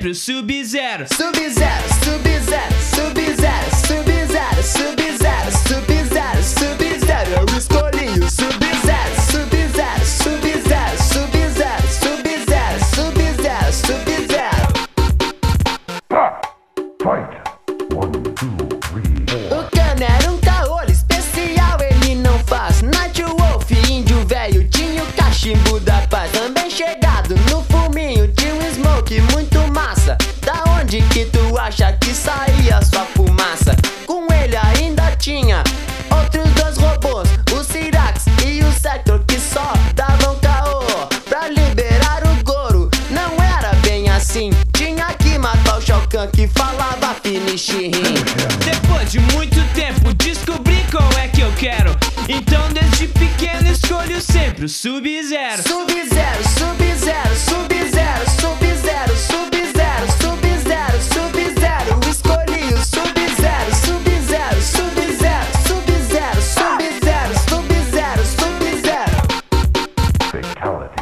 sempre o Sub-Zero. Sub-Zero, Sub-Zero, Sub-Zero, Sub-Zero, Sub-Zero, Sub-Zero, Sub-Zero. Eu escolhi o Sub-Zero, Sub-Zero, Sub-Zero, Sub-Zero, Sub-Zero, Sub-Zero, Sub-Zero. Fight! 1, 2, 3. O Kano era um caolho especial, ele não faz Night Wolf, índio velho, tinha o cachimbo da paz. Também chegado no fuminho, tinha um smoke muito massa. Da onde que tu acha que saía sua fumaça? Com ele ainda tinha outros dois robôs, o Cyrax e o Sector, que só davam caô pra liberar o Goro. Não era bem assim, tinha que matar o Shao Kahn, que falava finish him. Depois de muito tempo descobri qual é que eu quero. Então desde pequeno escolho sempre o Sub-Zero. Sub-Zero, Sub-Zero, Sub-Zero, Sub-Zero, Sub-Zero, Sub-Zero, Sub-Zero. Escolhi o Sub-Zero, Sub-Zero, Sub-Zero, Sub-Zero, Sub-Zero, Sub-Zero, Sub-Zero. Fatality.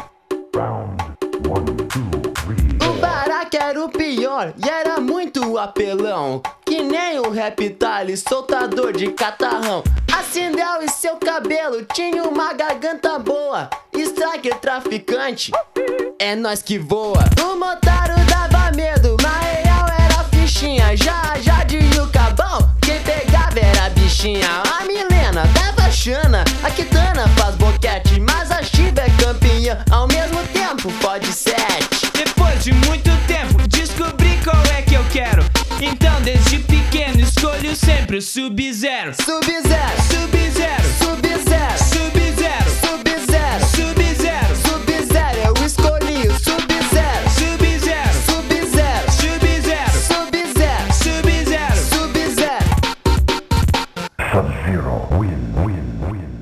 Round 1, 2, 3. O Baraka era o pior e era muito apelão, que nem o Reptile, soltador de catarrão. A Sindel e seu cabelo tinha uma garganta boa. Striker traficante, é nós que voa. O Motaro dava medo, mas real era fichinha. Já de o Cabão, quem pegava era bichinha. A Milena dava chana, a Kitana faz boquete, mas a Shiva é campeã, ao mesmo tempo pode 7. Depois de muito tempo descobri qual é que eu quero. Então desde pequeno escolho sempre o Sub-Zero. Sub-Zero, Sub-Zero, Sub-Zero, Sub-Zero, Sub-Zero, Sub-Zero, Sub-Zero. Eu escolhi o Sub-Zero, Sub-Zero, Sub-Zero, Sub-Zero, Sub-Zero, Sub-Zero. Sub-Zero. Sub-Zero. Win.